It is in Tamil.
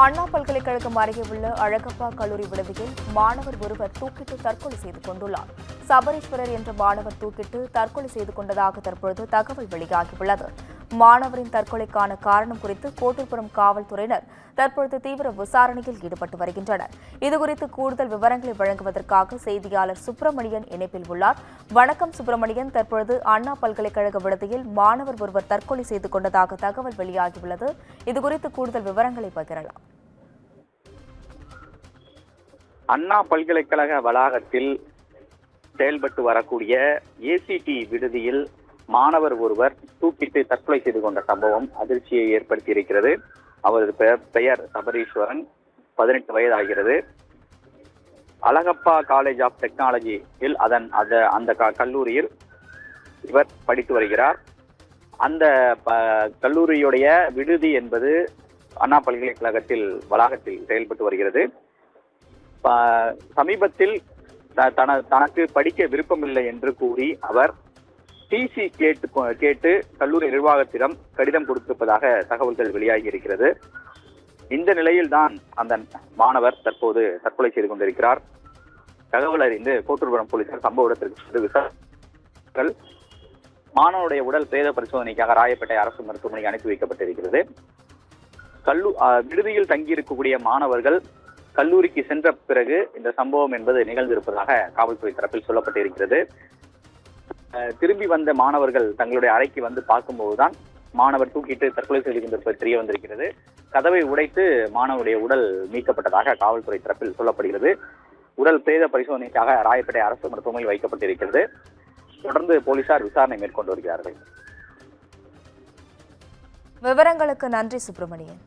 அண்ணா பல்கலைக்கழகம் அருகே உள்ள அழகப்பா கல்லூரி விடுதியில் மாணவர் ஒருவர் தூக்கிட்டு தற்கொலை செய்து கொண்டுள்ளார். சபரீஸ்வரர் என்ற மாணவர் தூக்கிட்டு தற்கொலை செய்து கொண்டதாக தற்பொழுது தகவல் வெளியாகியுள்ளது. மாணவரின் தற்கொலைக்கான காரணம் குறித்து கோட்டூர்புரம் காவல்துறையினர் தற்பொழுது தீவிர விசாரணையில் ஈடுபட்டு வருகின்றனர். இதுகுறித்து கூடுதல் விவரங்களை வழங்குவதற்காக செய்தியாளர் சுப்பிரமணியன் இணைப்பில் உள்ளார். வணக்கம் சுப்பிரமணியன், தற்பொழுது அண்ணா பல்கலைக்கழக விடுதியில் மாணவர் ஒருவர் தற்கொலை செய்து கொண்டதாக தகவல் வெளியாகியுள்ளது. இதுகுறித்து கூடுதல் விவரங்களை பகிரலாம். அண்ணா பல்கலைக்கழக வளாகத்தில் செயல்பட்டு வரக்கூடிய ஏசிடி விடுதியில் மாணவர் ஒருவர் தூக்கிட்டு தற்கொலை செய்து கொண்ட சம்பவம் அதிர்ச்சியை ஏற்படுத்தி இருக்கிறது. அவரது பெயர் சபரீஸ்வரன், 18 வயது ஆகிறது. அழகப்பா காலேஜ் ஆஃப் டெக்னாலஜியில் அந்த கல்லூரியில் இவர் படித்து வருகிறார். அந்த கல்லூரியுடைய விடுதி என்பது அண்ணா பல்கலைக்கழகத்தில் வளாகத்தில் செயல்பட்டு வருகிறது. சமீபத்தில் தனக்கு படிக்க விருப்பமில்லை என்று கூறி அவர் டிசி கேட்டு கல்லூரி நிர்வாகத்திடம் கடிதம் கொடுத்திருப்பதாக தகவல்கள் வெளியாகி இருக்கிறது. இந்த நிலையில்தான் அந்த மாணவர் தற்போது தற்கொலை செய்து கொண்டிருக்கிறார். தகவல் அறிந்து கோட்டூர்புரம் போலீசார் சம்பவ இடத்திற்கு சென்று விசாரித்தார்கள். மாணவனுடைய உடல் பிரேத பரிசோதனைக்காக ராயப்பேட்டை அரசு மருத்துவமனைக்கு அனுப்பி வைக்கப்பட்டிருக்கிறது. விடுதியில் தங்கியிருக்கக்கூடிய மாணவர்கள் கல்லூரிக்கு சென்ற பிறகு இந்த சம்பவம் என்பது நிகழ்ந்திருப்பதாக காவல்துறை தரப்பில் சொல்லப்பட்டிருக்கிறது. திரும்பி வந்த மாணவர்கள் தங்களுடைய அறைக்கு வந்து பார்க்கும்போதுதான் மாணவர் தூக்கிட்டு தற்கொலை செய்து கொண்டிருப்பது தெரிய வந்திருக்கிறது. கதவை உடைத்து மாணவருடைய உடல் மீட்கப்பட்டதாக காவல்துறை தரப்பில் சொல்லப்படுகிறது. உடல் பிரேத பரிசோதனைக்காக ராயப்பேட்டை அரசு மருத்துவமனையில் வைக்கப்பட்டிருக்கிறது. தொடர்ந்து போலீசார் விசாரணை மேற்கொண்டு வருகிறார்கள். விவரங்களுக்கு நன்றி சுப்பிரமணியன்.